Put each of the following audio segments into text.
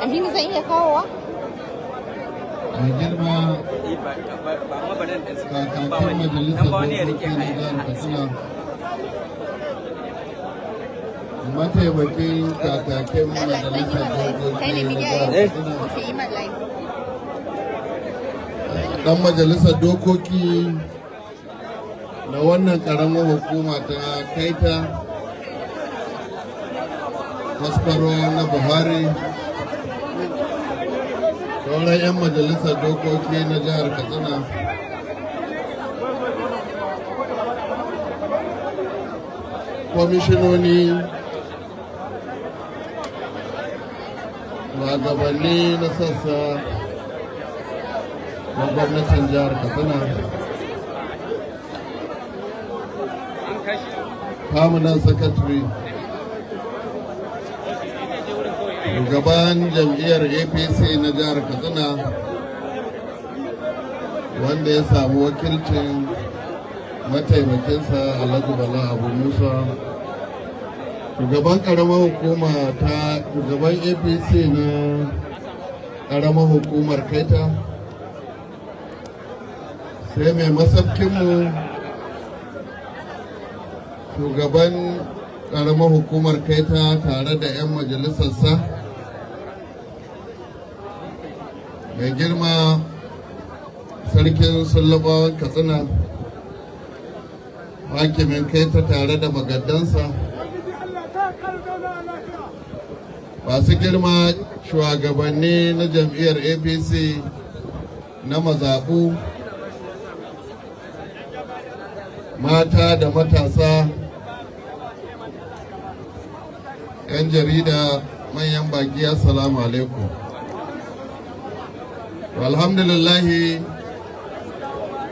Aminu zan iya kawowa? Mai girma kakakin majalisar dokoki na jihar Katsina, mataimakin kakakin majalisar dokoki na jihar Katsina, dan majalisar dokoki na wannan karamar hukuma ta Kaita, Kwaskwaro na Buhari, sauran 'yan majalisar dokoki na jihar Katsina, kwamishinoni, shugabanni na sassa na gwamnatin jihar Katsina, permanent secretary, shugaban jam'iyyar APC na jihar Katsina wanda ya samu wakilcin mataimakinsa Alhaji Bala Abu Musa, shugaban karamar hukuma ta shugaban APC na karamar hukumar Kaita, sai mai masaukinmu shugaban karamar hukumar Kaita tare da 'yan majalisarsa, mai girma sarkin sullabawan Katsina, hakimin Kaita tare da magadansa, masu girma shugabanni na jam'iyyar APC na mazaɓu, mata da matasa, 'yan jarida, manyan baki, assalamu alaikum. Alhamdulillahi,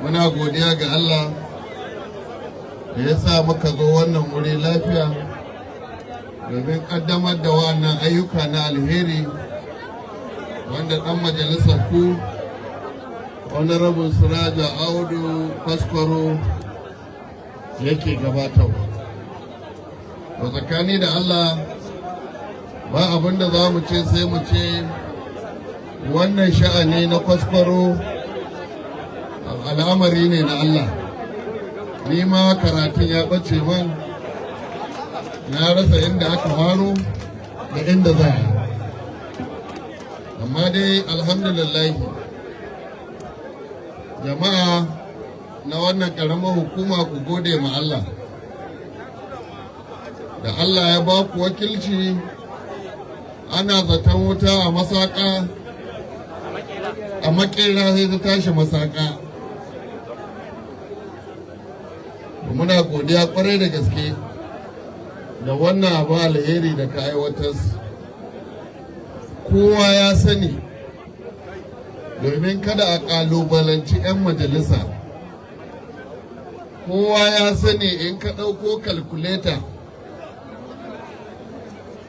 muna godiya ga Allah da ya sa muka zo wannan wuri lafiya domin ƙaddamar da wannan ayyuka na alheri wanda ɗan majalisar ku honorable Siraja Audu Kwaskwaro yake gabatarwa. Da tsakani da Allah ba abin da za mu ce sai mu ce wannan sha'ani na Kwaskwaro al'amari ne na Allah. Ni ma karatun ya ɓace man na rasa inda aka faro da inda za a, amma dai alhamdulillah jama'a na wannan ƙaramar hukuma ku gode ma Allah da Allah ya ba ku wakilci. Ana zaton wuta a masaka, a makera sai ta tashi masaka. Muna godiya kwarai da gaske da wannan abu alheri da ka aiwatar. Kowa ya sani domin kada a kalubalanci 'yan majalisa. Kowa ya sani in ka ɗauko kalkuleta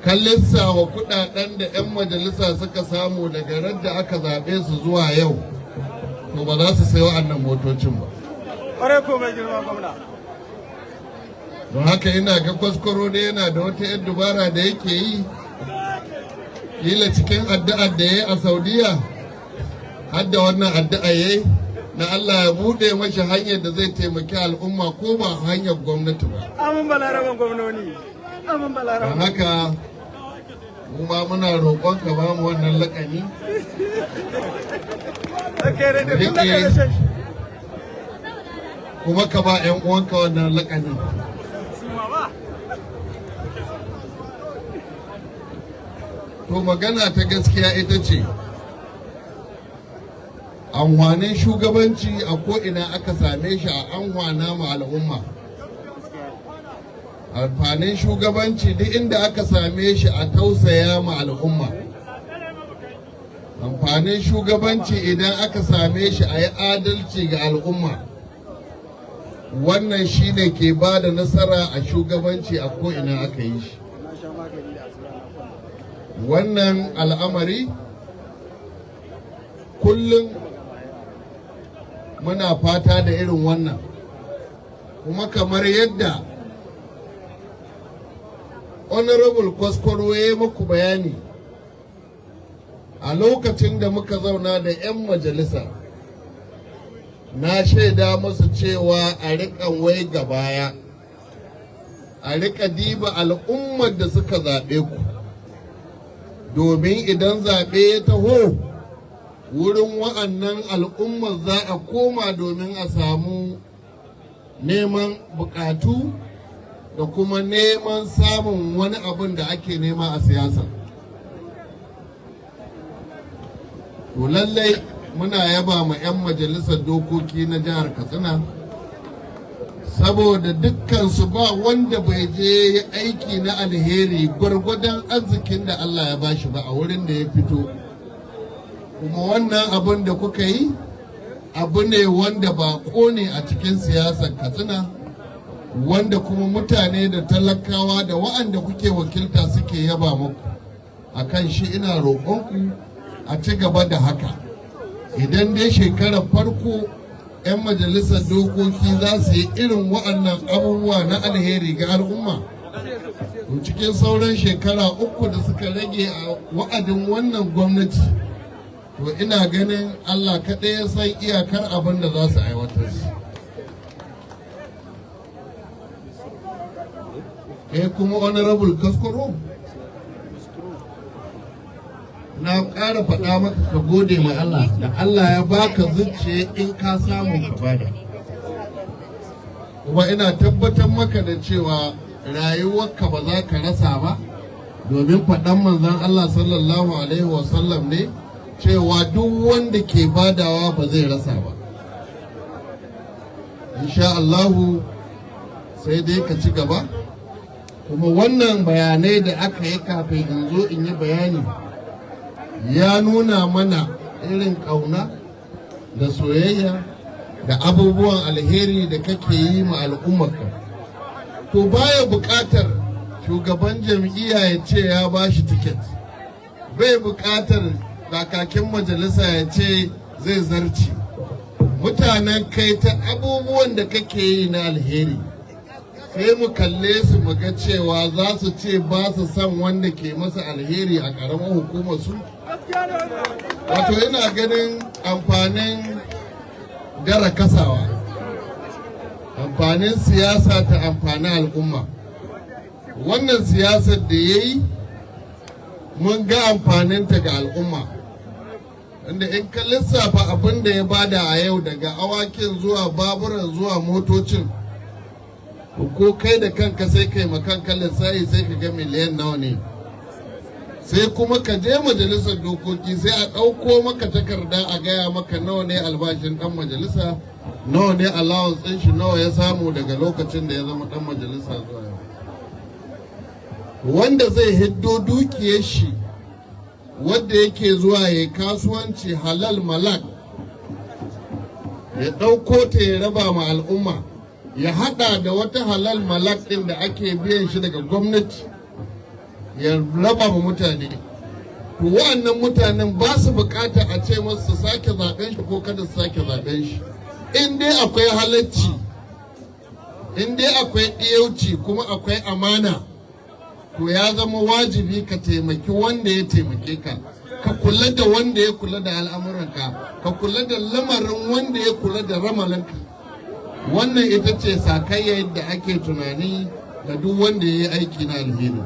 kan lissawa kudaden da 'yan majalisa suka samu daga radda aka zaɓe su zuwa yau, to ba za su sayi wa'annan motocin ba. Don haka ina ga Kwaskwaro da yana da wata 'yan dubara da yake yi, kila cikin addu'ar da ya yi a Saudiya, har da wannan addu'a ya yi na Allah ya buɗe mashi hanyar da zai taimaki al'umma ko ba hanyar gwamnati ba. Amin balaraban gwamnoni. Amin balaraban. Don haka kuma muna roƙon ka ba mu wannan laƙani. Kuma ka ba 'yan uwanka wannan laƙani. To magana ta gaskiya ita ce, amfanin shugabanci a ko'ina aka same shi a amfana ma al'umma. Amfanin shugabanci duk inda aka same shi a tausaya ma al'umma. Amfanin shugabanci idan aka same shi a yi adalci ga al'umma. Wannan shi ne ke ba da nasara a shugabanci a ko'ina aka yi shi. Wannan al'amari kullum muna fata da irin wannan, kuma kamar yadda honorable Kwaskwaro ya yi muku bayani, a lokacin da muka zauna da 'yan majalisa na shaida musu cewa a riƙa wai baya, a riƙa diba al'ummar da suka zaɓe ku, domin idan zaɓe ya taho wurin wa'annan al'ummar za a koma domin a samu neman buƙatu da kuma neman samun wani abin da ake nema a siyasa. To lallai muna yaba ma 'yan majalisar dokoki na jihar Katsina, saboda dukkansu ba wanda bai je aiki na alheri gwargwadon arzikin da Allah ya bashi ba a wurin da ya fito. Kuma wannan abin da kuka yi abu ne wanda ba ne a cikin siyasar Katsina, wanda kuma mutane da talakawa da wa'anda kuke wakilta suke yaba muku. Akan shi ina roƙonku a ci gaba da haka. Idan dai shekarar farko 'yan majalisar dokoki za su yi irin wa'annan abubuwa na alheri ga al'umma, to cikin sauran shekara 3 da suka rage a wa'adin wannan gwamnati, to ina ganin Allah kaɗai ya san iyakar abin da za su aiwatar. Kuma honorable Kaskoro, na ƙara faɗa maka ka gode ma Allah da Allah ya baka zuciya in ka samu ka bada. Kuma ina tabbatar maka da cewa rayuwarka ba za ka rasa ba, domin faɗan manzon Allah sallallahu alaihi wasallam ne cewa duk wanda ke badawa ba zai rasa ba. Insha Allahu sai dai ka ci gaba. Kuma wannan bayanai da aka yi kafin in zo in yi bayani ya nuna mana irin ƙauna da soyayya da abubuwan alheri da kake yi ma al'ummarka. To baya buƙatar shugaban jam'iyya ya ce ya ba shi tiket, bai buƙatar kakakin majalisa ya ce zai zarci. Mutanen Kaita abubuwan da kake yi na alheri sai mu kalle su mu ga cewa za su ce ba su son wanda ke masa alheri a ƙaramar hukumar su. Wato ina ganin amfanin dara kasawa, amfanin siyasa ta amfani al'umma. Wannan siyasar da ya yi mun ga amfaninta ga al'umma, inda in ka lissafa abin da ya bada a yau daga awakin zuwa baburan zuwa motocin, ko kai da kanka sai kai makanka lissafi sai ka ga miliyan nawa ne. Sai kuma ka je majalisar dokoki sai a ɗauko maka takarda a gaya maka nawa ne albashin ɗan majalisa, nawa ne allowance ɗin shi, nawa ya samu daga lokacin da ya zama ɗan majalisa zuwa yau. Wanda zai hiddo dukiyar shi wadda yake zuwa ya kasuwanci halal malak, ya ɗauko ta ya raba ma al'umma, ya haɗa da wata halal malak ɗin da ake biyan shi daga gwamnati ya raba ma mutane. To wa'annan mutanen ba su bukata a ce masu su sake zaben shi ko kada su sake zaben shi. In dai akwai halacci, in dai akwai ɗiyauci kuma akwai amana, to ya zama wajibi ka taimaki wanda ya taimake ka, ka kula da wanda ya kula da al'amuranka, ka kula da lamarin wanda ya kula da ramalanka. Wannan ita ce sakayya yadda ake tunani da duk wanda ya yi aiki na alheri.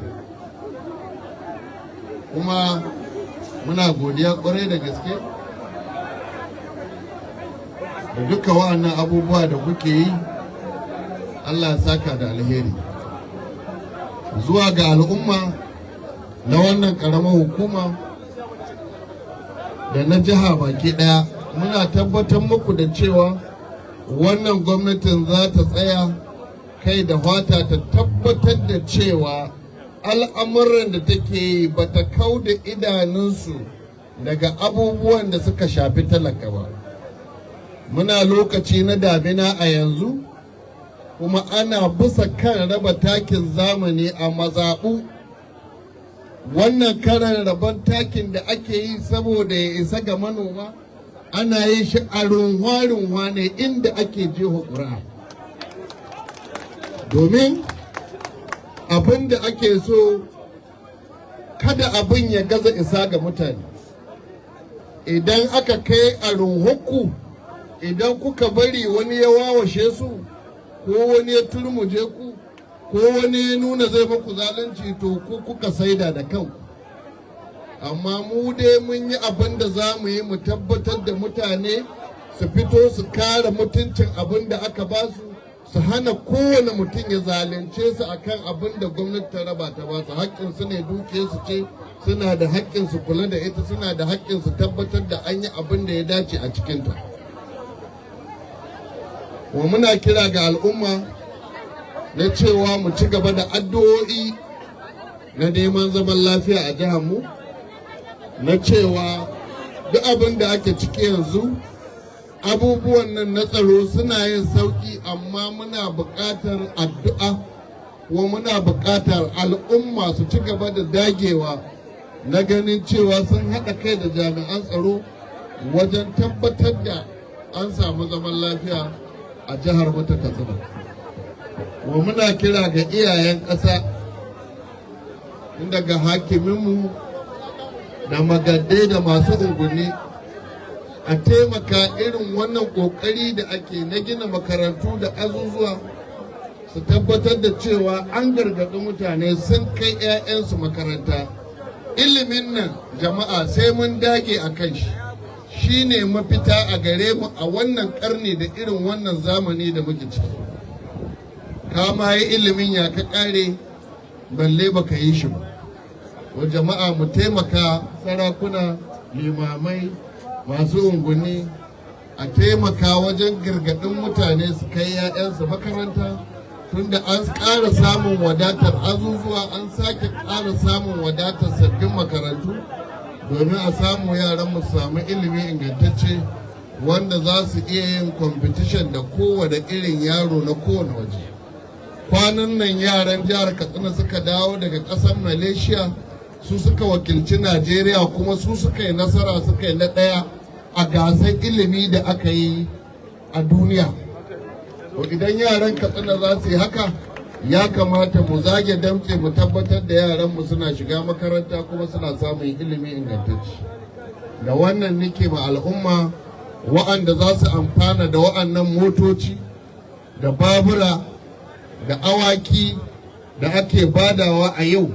Kuma muna godiya kwarai da gaske da duka wa'annan abubuwa da kuke yi. Allah ya saka da alheri zuwa ga al'umma na wannan ƙaramar hukuma da na jiha baki ɗaya. Muna tabbatar muku da cewa wannan gwamnatin za ta tsaya kai da fata ta tabbatar da cewa al'amuran da take yi ba ta kau da idanunsu daga abubuwan da suka shafi talaka ba. Muna lokaci na damina a yanzu, kuma ana bisa kan raba takin zamani a mazaɓu. Wannan karan rabon takin da ake yi saboda ya isa ga manoma, ana yin shi a runwa-runwa ne inda ake jefa ƙuri'a. Domin abin da ake so kada abin ya gaza isa ga mutane. idan aka kai a runhukku, idan kuka bari wani ya wawashe su ko wani ya turmuje ku ko wani ya nuna zai muku zalunci, to ku kuka saida da kanku. Amma mu dai mun yi abin da za mu yi mu tabbatar da mutane su fito su kare mutuncin abin da aka ba su hana kowane mutum ya zalunce su akan abin da gwamnati ta raba ta ba su. Haƙƙin su ne, duke su ce, suna da haƙƙin su kula da ita, suna da haƙƙin su tabbatar da an yi abin da ya dace a cikinta. Wa muna kira ga al'umma na cewa mu ci gaba da addu'o'i na neman zaman lafiya a jihar mu, na cewa duk abin da ake ciki yanzu abubuwan nan na tsaro suna yin sauki, amma muna buƙatar addu'a kuma muna buƙatar al'umma su ci gaba da dagewa na ganin cewa sun haɗa kai da jami'an tsaro wajen tabbatar da an samu zaman lafiya a jihar mu ta Katsina. Wa muna kira ga iyayen ƙasa, daga hakiminmu da magaddai da masu unguwanni, a taimaka irin wannan kokari da ake na gina makarantu da azuzuwa, su tabbatar da cewa an gargaɗi mutane sun kai 'ya'yansu makaranta. Ilimin nan jama'a sai mun dage a kan shi ne mafita a gare mu a wannan ƙarni da irin wannan zamani da muke ciki. Kama yi ilimin ya ka ƙare balle baka yi shi ba. Wa jama'a mu taimaka, sarakuna, limamai, masu unguwanni, a taimaka wajen gargaɗin mutane su kai 'ya'yansu makaranta, tunda an ƙara samun wadatar azuzuwa, an sake ƙara samun wadatar sabbin makarantu domin a samu yaran mu samu ilimi ingantacce wanda za su iya yin competition da kowane irin yaro na kowane waje. Kwanan nan yaran jihar Katsina suka dawo daga ƙasar Malaysia, su suka wakilci Najeriya kuma su suka yi nasara, suka yi na ɗaya a gasar ilimi da aka yi a duniya. To idan yaran Katsina za su yi haka, ya kamata mu zage damtse mu tabbatar da yaranmu suna shiga makaranta kuma suna samun ilimi ingantacce. Da wannan nake ma al'umma wa'anda za su amfana da wa'annan motoci da babura da awaki da ake badawa a yau,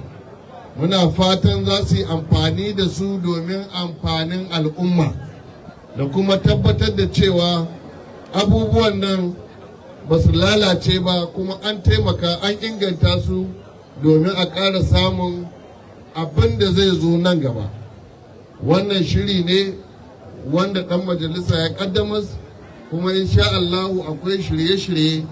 muna fatan za su yi amfani da su domin amfanin al'umma da kuma tabbatar da cewa abubuwan nan ba su lalace ba, kuma an taimaka an inganta su domin a ƙara samun abin da zai zo nan gaba. Wannan shiri ne wanda ɗan majalisa ya ƙaddamar, kuma insha Allahu akwai shirye-shirye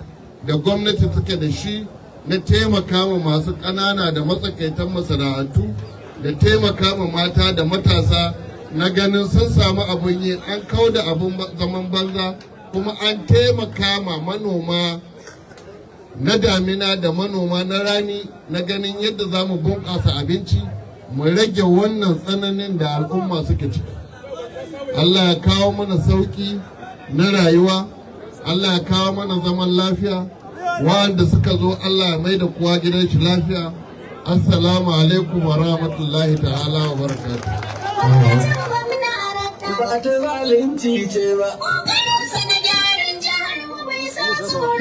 da gwamnati take da shi na taimaka ma masu ƙanana da matsakaitan masana'antu, da taimaka ma mata da matasa na ganin sun samu abin yi, an kauda abin zaman banza, kuma an taimaka ma manoma na damina da manoma na rani na ganin yadda za mu bunƙasa abinci, mu rage wannan tsananin da al'umma suke ciki. Allah ya kawo mana sauƙi na rayuwa, Allah ya kawo mana zaman lafiya, wa'anda suka zo Allah ya mai da kowa gidan shi lafiya. Assalamu alaikum wa rahmatullahi ta'ala wa barakatuh. Ba ta zalunci ce ba. Ƙoƙarinsa na gyaran jihar mu bai sa tsoro